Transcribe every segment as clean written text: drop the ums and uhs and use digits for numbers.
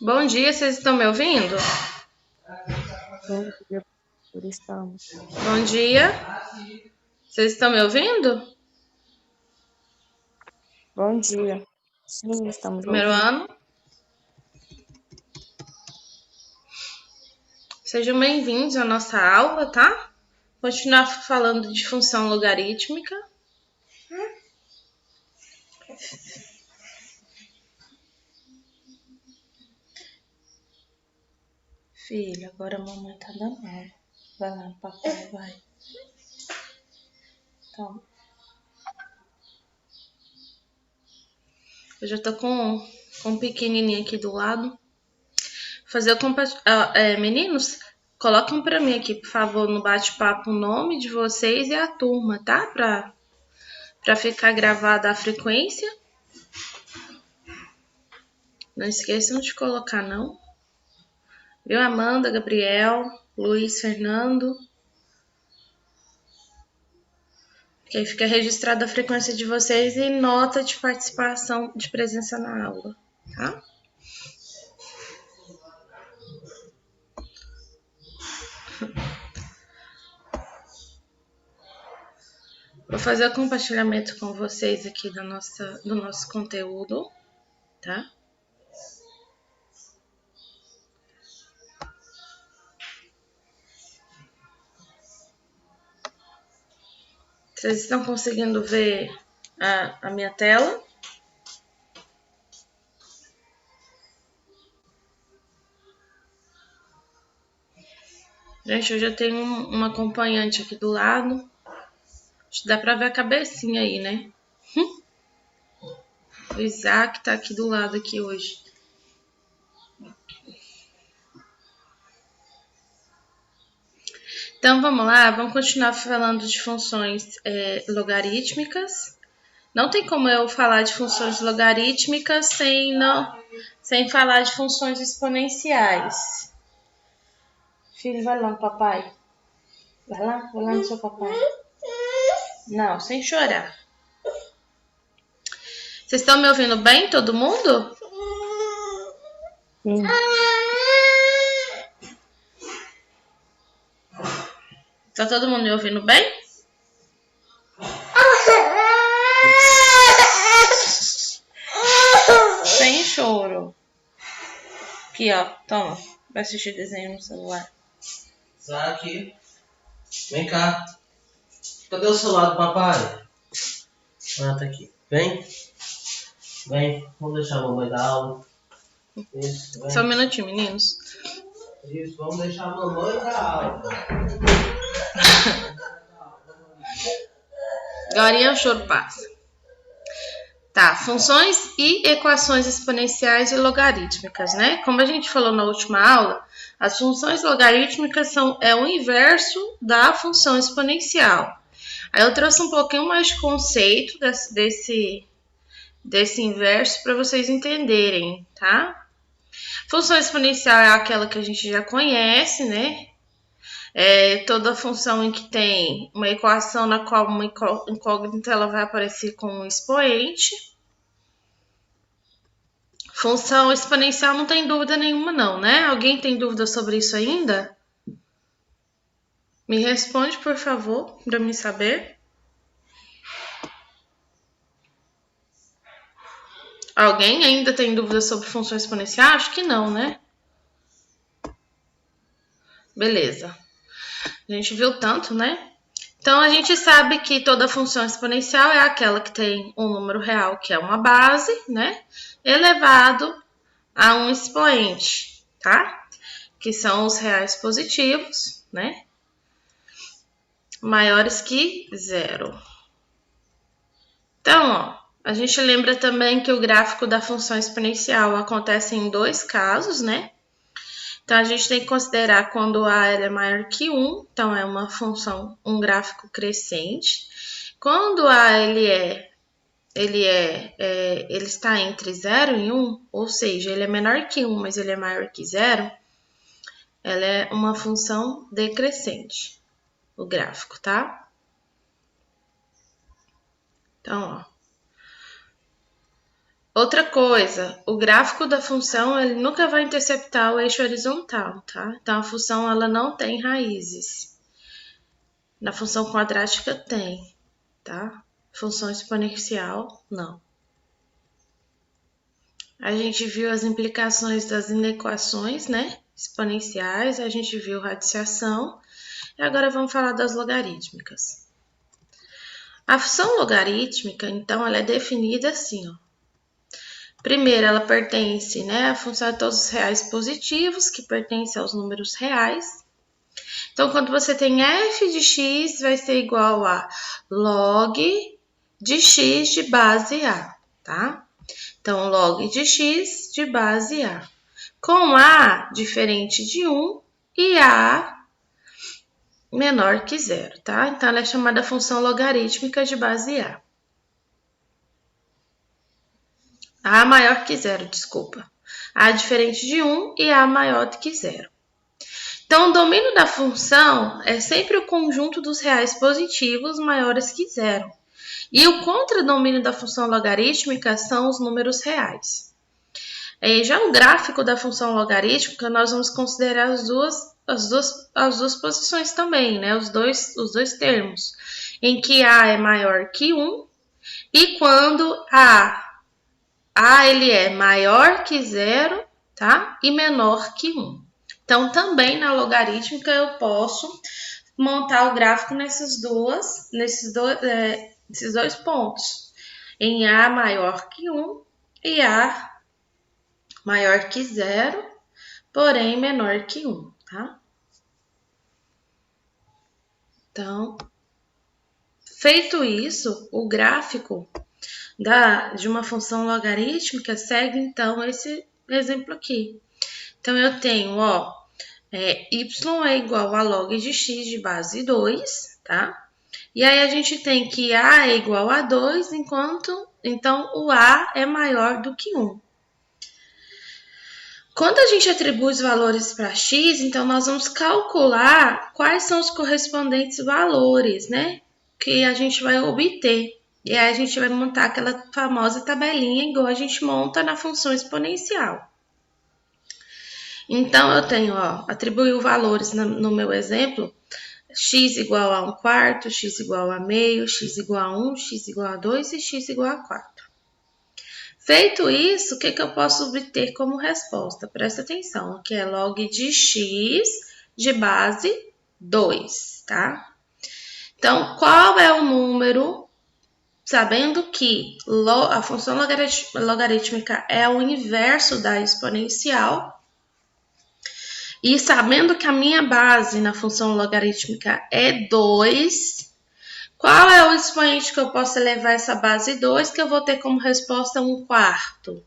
Bom dia, vocês estão me ouvindo? Bom dia, por estamos. Bom dia, vocês estão me ouvindo? Bom dia. Sim, estamos Primeiro ouvindo. ano. Sejam bem-vindos à nossa aula, tá? Continuar falando de função logarítmica. Filha, agora a mamãe tá dando aula. Vai lá, papai, vai. Toma. Eu já tô com um pequenininho aqui do lado. Fazer o meninos, colocam pra mim aqui, por favor, no bate-papo o nome de vocês e a turma, tá? Pra ficar gravada a frequência. Não esqueçam de colocar, não. Viu? Amanda, Gabriel, Luiz, Fernando. Que aí fica registrada a frequência de vocês e nota de participação, de presença na aula, tá? Vou fazer o compartilhamento com vocês aqui do nosso conteúdo, tá? Vocês estão conseguindo ver a minha tela? Gente, eu já tenho um acompanhante aqui do lado. Acho que dá pra ver a cabecinha aí, né? O Isaac tá aqui do lado aqui hoje. Então, vamos lá, vamos continuar falando de funções logarítmicas. Não tem como eu falar de funções logarítmicas sem falar de funções exponenciais. Filho, vai lá, papai. Vai lá no seu papai. Não, sem chorar. Vocês estão me ouvindo bem, todo mundo? Sim, Tá todo mundo me ouvindo bem? Sem choro. Aqui, ó. Toma. Vai assistir desenho no celular. Isaac, vem cá. Cadê o celular do papai? Ah, tá aqui. Vem. Vem. Vamos deixar a mamãe dar aula. Isso, vem. Só um minutinho, meninos. Isso, vamos deixar a mamãe dar aula. Agora o choro passa. Tá, funções e equações exponenciais e logarítmicas, né? Como a gente falou na última aula, as funções logarítmicas é o inverso da função exponencial. Aí eu trouxe um pouquinho mais de conceito desse inverso para vocês entenderem, tá? Função exponencial é aquela que a gente já conhece, né? É toda função em que tem uma equação na qual uma incógnita ela vai aparecer com um expoente. Função exponencial não tem dúvida nenhuma não, né? Alguém tem dúvida sobre isso ainda? Me responde, por favor, para mim saber. Alguém ainda tem dúvida sobre função exponencial? Acho que não, né? Beleza. A gente viu tanto, né? Então, a gente sabe que toda função exponencial é aquela que tem um número real, que é uma base, né? Elevado a um expoente, tá? Que são os reais positivos, né? Maiores que zero. Então, ó, a gente lembra também que o gráfico da função exponencial acontece em dois casos, né? Então, a gente tem que considerar quando A é maior que 1, então é uma função, um gráfico crescente. Quando A ele está entre 0 e 1, ou seja, ele é menor que 1, mas ele é maior que 0, ela é uma função decrescente, o gráfico, tá? Então, ó. Outra coisa, o gráfico da função ele nunca vai interceptar o eixo horizontal, tá? Então a função ela não tem raízes. Na função quadrática tem, tá? Função exponencial, não. A gente viu as implicações das inequações, né? Exponenciais, a gente viu radiciação. E agora vamos falar das logarítmicas. A função logarítmica, então, ela é definida assim, ó. Primeiro, ela pertence, né, à função de todos os reais positivos, que pertence aos números reais. Então, quando você tem f de x, vai ser igual a log de x de base a, tá? Então, log de x de base a. Com a diferente de 1 e a menor que 0, tá? Então, ela é chamada função logarítmica de base a. A maior que 0, desculpa. A diferente de 1 e a maior do que 0. Então, o domínio da função é sempre o conjunto dos reais positivos maiores que 0. E o contradomínio da função logarítmica são os números reais. Já o gráfico da função logarítmica, nós vamos considerar as duas posições também, né? Os dois termos, em que A é maior que 1 e quando A ele é maior que 0, tá? E menor que 1. Então, também na logarítmica eu posso montar o gráfico nesses dois pontos. Em A maior que 1 e A maior que 0, porém menor que 1, tá? Então, feito isso, o gráfico de uma função logarítmica segue, então, esse exemplo aqui. Então, eu tenho, ó, y é igual a log de x de base 2, tá? E aí, a gente tem que a é igual a 2, então, o a é maior do que 1. Quando a gente atribui os valores para x, então, nós vamos calcular quais são os correspondentes valores, né? Que a gente vai obter. E aí a gente vai montar aquela famosa tabelinha igual a gente monta na função exponencial. Então, eu tenho, ó, atribuir valores no meu exemplo, x igual a 1/4, x igual a meio, x igual a 1, x igual a 2 e x igual a 4. Feito isso, o que eu posso obter como resposta? Presta atenção, que é log de x de base 2, tá? Então, qual é o número? Sabendo que a função logarítmica é o inverso da exponencial e sabendo que a minha base na função logarítmica é 2, qual é o expoente que eu posso elevar essa base 2 que eu vou ter como resposta 1/4?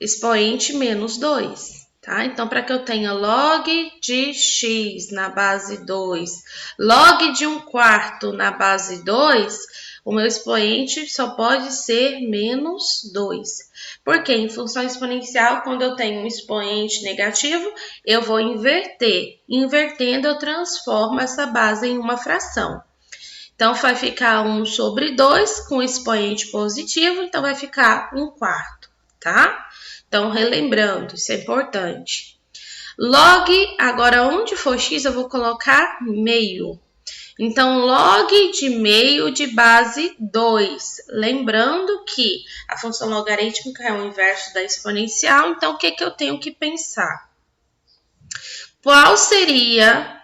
Expoente menos 2. Tá? Então, para que eu tenha log de x na base 2, log de 1/4 na base 2, o meu expoente só pode ser menos 2. Porque em função exponencial, quando eu tenho um expoente negativo, eu vou inverter. Invertendo, eu transformo essa base em uma fração. Então, vai ficar 1/2 com expoente positivo, então vai ficar 1/4, tá? Então, relembrando, isso é importante. Log, agora onde for x, eu vou colocar meio. Então, log de meio de base 2. Lembrando que a função logarítmica é o inverso da exponencial, então o que eu tenho que pensar? Qual seria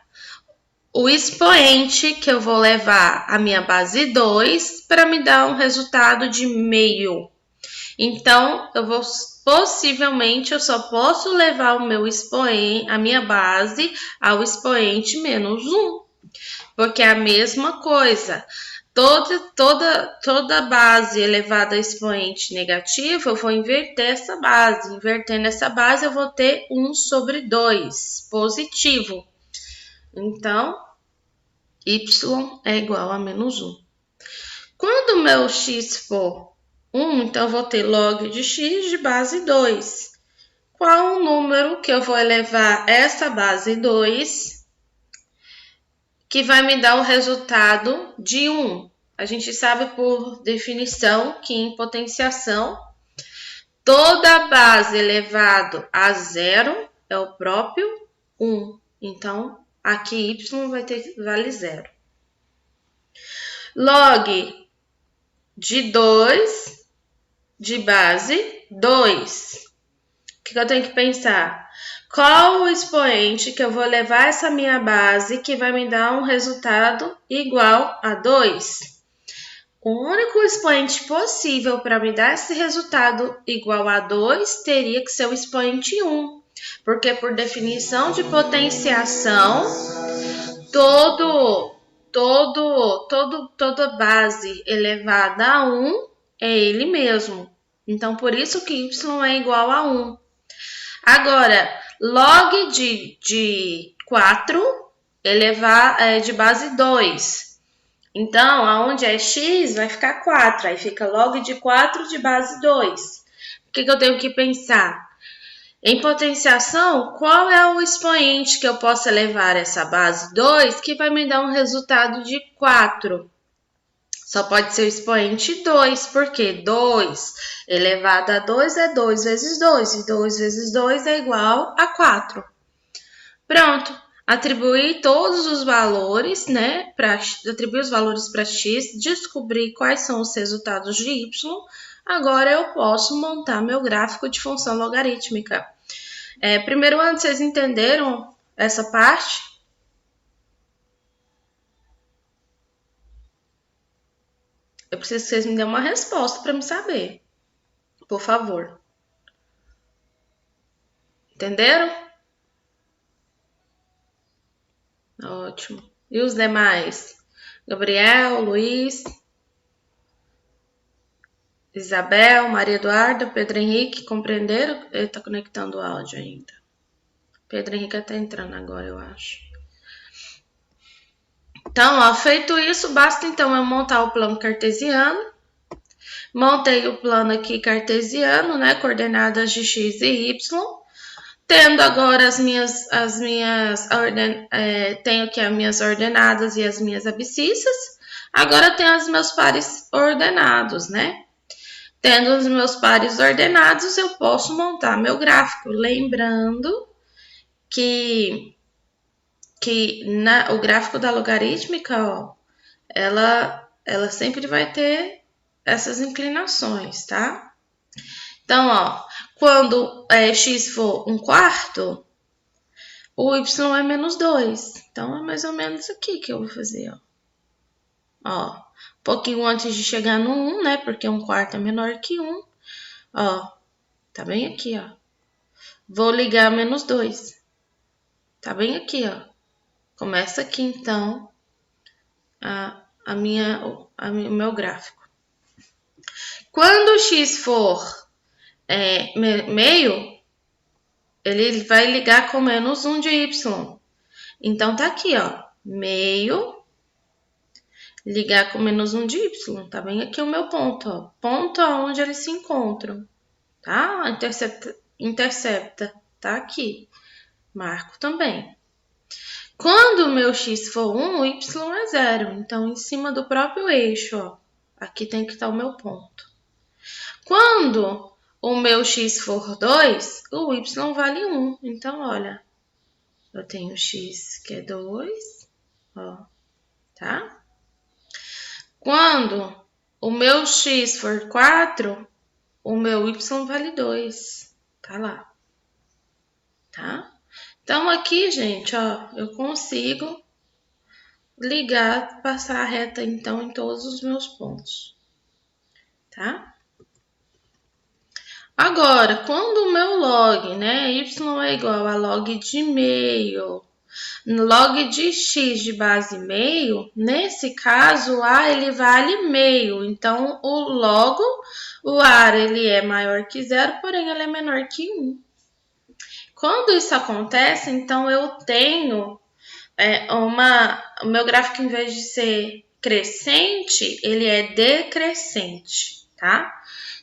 o expoente que eu vou levar a minha base 2 para me dar um resultado de meio? Então, possivelmente eu só posso levar o meu expoente, a minha base, ao expoente menos 1. Porque é a mesma coisa. Toda base elevada a expoente negativo, eu vou inverter essa base. Invertendo essa base, eu vou ter 1/2 positivo. Então, y é igual a menos 1. Quando o meu x for 1, então eu vou ter log de x de base 2. Qual o número que eu vou elevar essa base 2 que vai me dar o resultado de 1? a gente sabe por definição que em potenciação, toda base elevado a zero é o próprio 1. Então, aqui y vai ter vale 0. Log de 2 de base 2. O que eu tenho que pensar? Qual o expoente que eu vou levar essa minha base que vai me dar um resultado igual a 2? O único expoente possível para me dar esse resultado igual a 2 teria que ser o expoente 1, porque por definição de potenciação, toda base elevada a 1 é ele mesmo. Então, por isso que y é igual a 1. Agora, log de 4 de base 2. Então, aonde é x, vai ficar 4. Aí fica log de 4 de base 2. O que eu tenho que pensar? Em potenciação, qual é o expoente que eu posso elevar essa base 2 que vai me dar um resultado de 4? Só pode ser o expoente 2, porque 2 elevado a 2 é 2 vezes 2, e 2 vezes 2 é igual a 4. Pronto. Atribuir todos os valores, né? Atribuir os valores para x, descobrir quais são os resultados de y. Agora eu posso montar meu gráfico de função logarítmica. Primeiro ano, vocês entenderam essa parte? Eu preciso que vocês me dêem uma resposta para me saber. Por favor. Entenderam? Ótimo. E os demais? Gabriel, Luiz, Isabel, Maria Eduarda, Pedro Henrique, compreenderam? Ele está conectando o áudio ainda. Pedro Henrique está entrando agora, eu acho. Então, ó, feito isso, basta então eu montar o plano cartesiano. Montei o plano aqui cartesiano, né? Coordenadas de x e y. Tendo agora tenho aqui as minhas ordenadas e as minhas abscissas. Agora tenho os meus pares ordenados, né? Tendo os meus pares ordenados, eu posso montar meu gráfico. Lembrando que o gráfico da logarítmica, ó, ela sempre vai ter essas inclinações, tá? Então, ó, quando x for 1/4, o y é menos 2. Então, é mais ou menos aqui que eu vou fazer, ó. Ó, um pouquinho antes de chegar no 1, né? Porque 1/4 é menor que 1. Ó, tá bem aqui, ó. Vou ligar menos 2. Tá bem aqui, ó. Começa aqui, então, o meu gráfico. Quando x for meio, ele vai ligar com menos 1 de y. Então, tá aqui, ó. Meio, ligar com menos 1 de y. Tá bem aqui o meu ponto, ó. Ponto onde eles se encontram, tá? Intercepta, tá aqui. Marco também. Quando o meu x for 1, o y é 0. Então, em cima do próprio eixo, ó. Aqui tem que estar o meu ponto. Quando o meu x for 2, o y vale 1. Então, olha, eu tenho x que é 2, ó, tá? Quando o meu x for 4, o meu y vale 2, tá lá, tá? Então, aqui, gente, ó, eu consigo ligar, passar a reta, então, em todos os meus pontos, tá? Agora, quando o meu log, né, y é igual a log de meio, log de x de base meio, nesse caso, o a ele vale meio. Então, o a ele é maior que 0, porém ele é menor que 1. Quando isso acontece, então eu tenho o meu gráfico, em vez de ser crescente, ele é decrescente, tá?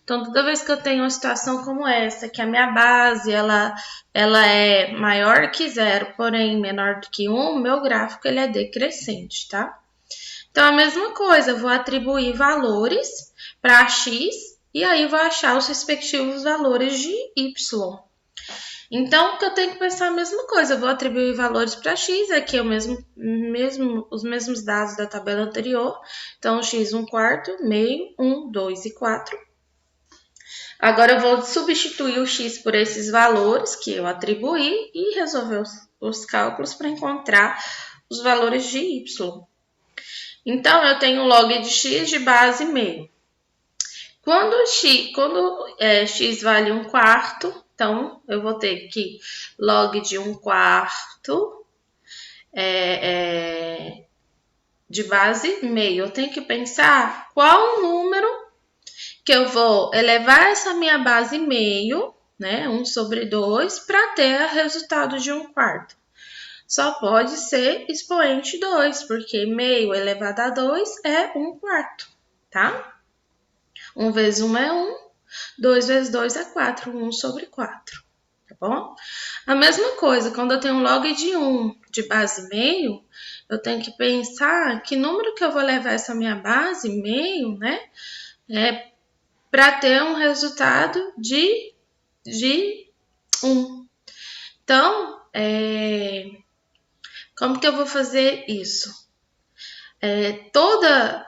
Então, toda vez que eu tenho uma situação como essa, que a minha base ela é maior que 0, porém menor do que 1, meu gráfico ele é decrescente, tá? Então, a mesma coisa, eu vou atribuir valores para x e aí vou achar os respectivos valores de y. Então, o que eu tenho que pensar é a mesma coisa, eu vou atribuir valores para x, aqui é os mesmos dados da tabela anterior. Então, x 1/4, meio, 1, 2 e 4. Agora, eu vou substituir o x por esses valores que eu atribuí e resolver os cálculos para encontrar os valores de y. Então, eu tenho log de x de base meio. Quando x vale 1/4, então eu vou ter que log de 1/4 de base meio. Eu tenho que pensar qual o número que eu vou elevar essa minha base meio, né, 1/2, para ter o resultado de 1/4. Só pode ser expoente 2, porque meio elevado a 2 é 1/4, tá? 1 vezes 1 é 1, 2 vezes 2 é 4, 1/4, tá bom? A mesma coisa, quando eu tenho um log de 1 de base meio, eu tenho que pensar que número que eu vou levar essa minha base meio, né, para ter um resultado de 1. Então, como que eu vou fazer isso? Toda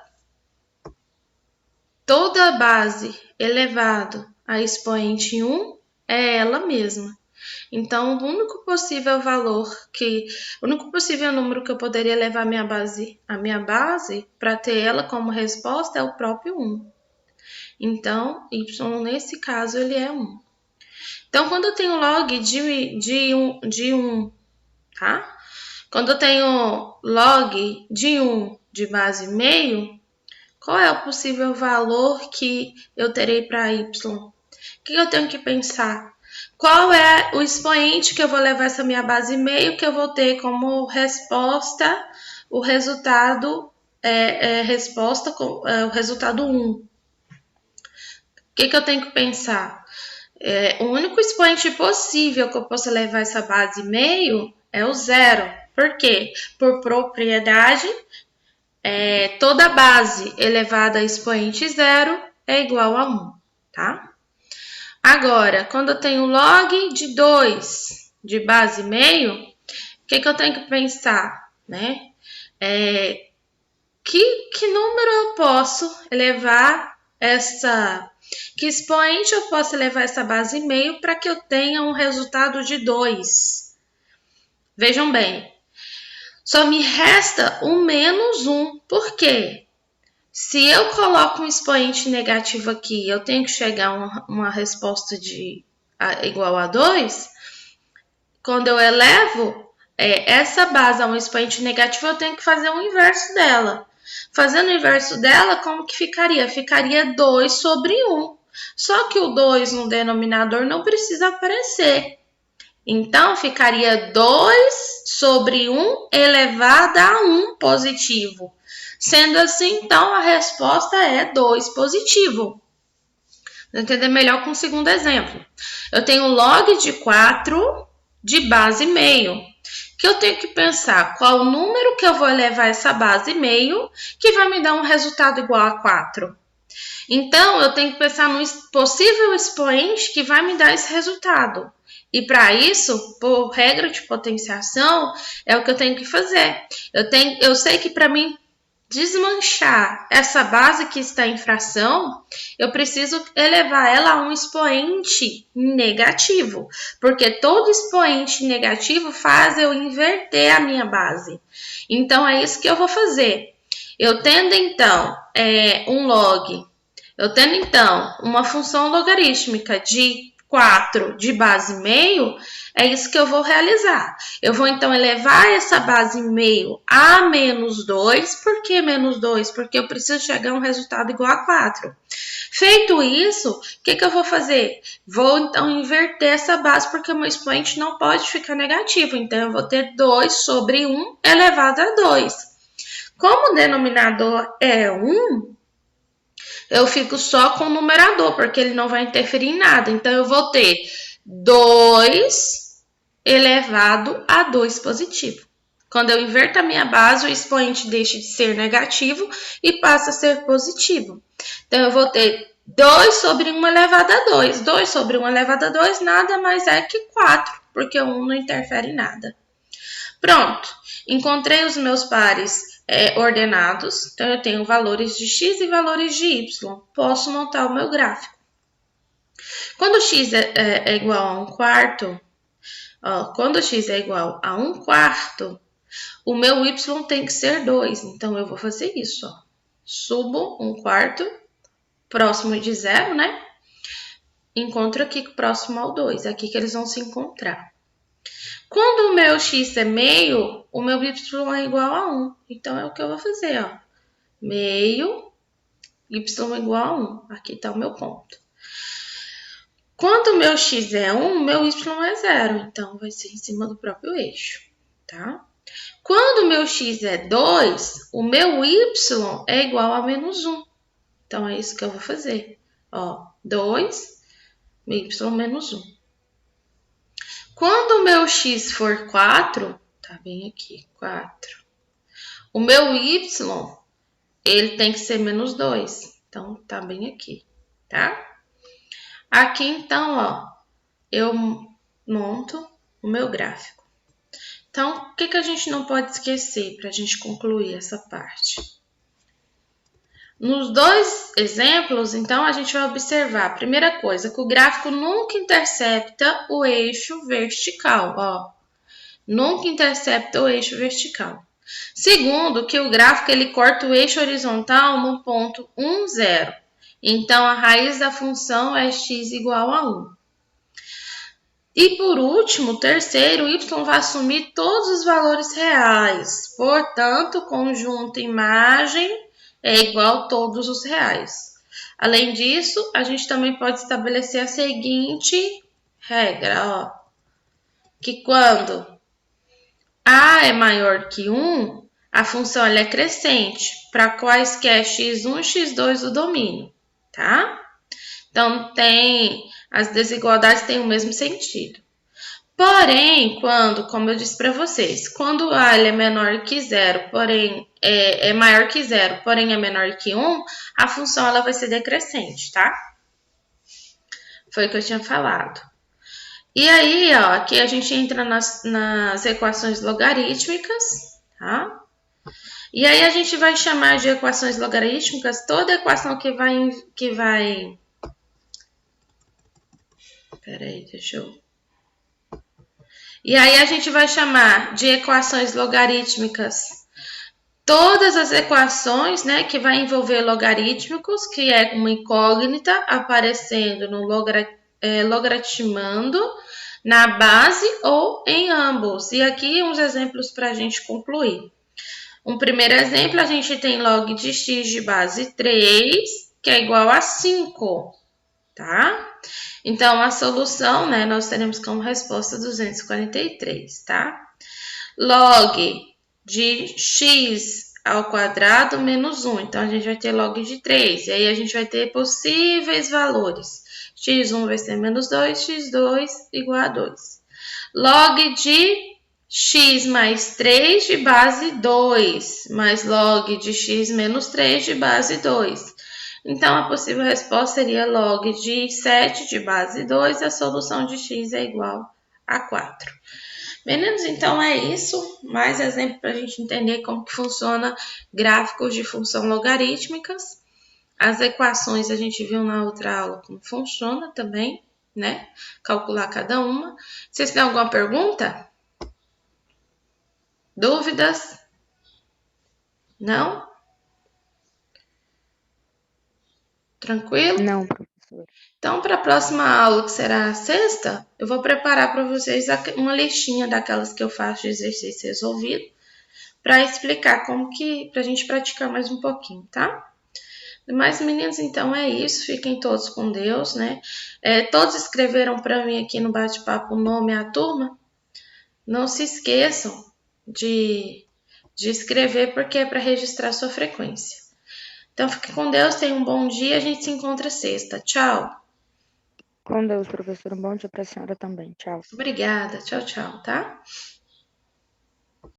base elevado a expoente 1 é ela mesma. Então, o único possível número que eu poderia levar a minha base para ter ela como resposta é o próprio 1. Então, y nesse caso ele é 1. Então, quando eu tenho log de 1, tá? Quando eu tenho log de 1 de base meio, qual é o possível valor que eu terei para y? O que eu tenho que pensar? Qual é o expoente que eu vou levar essa minha base meio que eu vou ter como resposta o resultado o resultado 1? O que eu tenho que pensar? O único expoente possível que eu possa levar essa base meio é o 0. Por quê? Por propriedade, toda base elevada a expoente 0 é igual a 1, tá? Agora, quando eu tenho log de 2 de base meio, o que eu tenho que pensar, né? Que número eu posso elevar que expoente eu posso elevar essa base meio para que eu tenha um resultado de 2? Vejam bem, só me resta o menos 1. Por quê? Se eu coloco um expoente negativo aqui, eu tenho que chegar a uma resposta igual a 2. Quando eu elevo essa base a um expoente negativo, eu tenho que fazer o inverso dela. Fazendo o inverso dela, como que ficaria? Ficaria 2 sobre 1. Só que o 2 no denominador não precisa aparecer. Então, ficaria 2 sobre 1 elevado a 1 positivo. Sendo assim, então, a resposta é 2 positivo. Vou entender melhor com o segundo exemplo. Eu tenho log de 4 de base meio. Que eu tenho que pensar qual o número que eu vou elevar essa base meio que vai me dar um resultado igual a 4. Então, eu tenho que pensar no possível expoente que vai me dar esse resultado. E para isso, por regra de potenciação, é o que eu tenho que fazer. Eu sei que para mim desmanchar essa base que está em fração, eu preciso elevar ela a um expoente negativo, porque todo expoente negativo faz eu inverter a minha base. Então, é isso que eu vou fazer. Eu tendo, então, uma função logarítmica de 4 de base meio, é isso que eu vou realizar. Eu vou, então, elevar essa base meio a menos 2. Por que menos 2? Porque eu preciso chegar a um resultado igual a 4. Feito isso, o que eu vou fazer? Vou, então, inverter essa base, porque o meu expoente não pode ficar negativo. Então, eu vou ter 2 sobre 1 elevado a 2. Como o denominador é 1, eu fico só com o numerador, porque ele não vai interferir em nada. Então, eu vou ter 2 elevado a 2 positivo. Quando eu inverto a minha base, o expoente deixa de ser negativo e passa a ser positivo. Então, eu vou ter 2 sobre 1 elevado a 2. 2 sobre 1 elevado a 2 nada mais é que 4, porque o 1 não interfere em nada. Pronto, encontrei os meus pares ordenados, então eu tenho valores de x e valores de y. Posso montar o meu gráfico. Quando x é igual a 1/4, quando x é igual a 1/4, o meu y tem que ser 2. Então, eu vou fazer isso. Subo 1/4, próximo de 0, né? Encontro aqui próximo ao 2. É aqui que eles vão se encontrar. Quando o meu x é meio, o meu y é igual a 1. Então, é o que eu vou fazer, ó. Meio, y igual a 1. Aqui está o meu ponto. Quando o meu x é 1, meu y é 0. Então, vai ser em cima do próprio eixo, tá? Quando o meu x é 2, o meu y é igual a menos 1. Então, é isso que eu vou fazer. Ó, 2, y menos 1. Quando o meu x for 4, tá bem aqui, 4. O meu y, ele tem que ser menos 2. Então, tá bem aqui, tá? Aqui, então, ó, eu monto o meu gráfico. Então, o que a gente não pode esquecer para a gente concluir essa parte? Nos 2 exemplos, então, a gente vai observar, a primeira coisa, que o gráfico nunca intercepta o eixo vertical, ó. Nunca intercepta o eixo vertical. Segundo, que o gráfico ele corta o eixo horizontal no ponto 1, 0. Então, a raiz da função é x igual a 1. E por último, terceiro, y vai assumir todos os valores reais. Portanto, o conjunto imagem é igual a todos os reais. Além disso, a gente também pode estabelecer a seguinte regra, ó, que quando a é maior que 1, a função ela é crescente para quaisquer x1, x2 do domínio, tá? Então, as desigualdades têm o mesmo sentido. Porém, como eu disse para vocês, quando a é menor que 0, porém é maior que 0, porém é menor que 1, a função ela vai ser decrescente, tá? Foi o que eu tinha falado. E aí, ó, aqui a gente entra nas equações logarítmicas, tá? E aí a gente vai chamar de equações logarítmicas toda equação que vai... Peraí, deixa eu... E aí a gente vai chamar de equações logarítmicas todas as equações, né, que vai envolver logarítmicos, que é uma incógnita aparecendo no logaritmando na base ou em ambos. E aqui uns exemplos para a gente concluir. Um primeiro exemplo, a gente tem log de x de base 3, que é igual a 5, tá? Então, a solução, né, nós teremos como resposta 243, tá? Log de x ao quadrado menos 1. Então, a gente vai ter log de 3. E aí, a gente vai ter possíveis valores. x1 vai ser menos 2, x2 igual a 2. Log de x mais 3 de base 2, mais log de x menos 3 de base 2. Então, a possível resposta seria log de 7 de base 2, a solução de x é igual a 4. Meninos, então é isso. Mais exemplo para a gente entender como que funciona gráficos de função logarítmicas. As equações a gente viu na outra aula como funciona também, né? Calcular cada uma. Vocês têm alguma pergunta? Dúvidas? Não? Tranquilo? Não, professor. Então, para a próxima aula, que será a sexta, eu vou preparar para vocês uma listinha daquelas que eu faço de exercício resolvido, para explicar como que, para a gente praticar mais um pouquinho, tá? Mas, meninos, então é isso. Fiquem todos com Deus, né? Todos escreveram para mim aqui no bate-papo o nome e a turma. Não se esqueçam de escrever, porque é para registrar sua frequência. Então, fique com Deus, tenha um bom dia, a gente se encontra sexta. Tchau! Com Deus, professor. Um bom dia para a senhora também. Tchau. Obrigada, tchau, tchau, tá?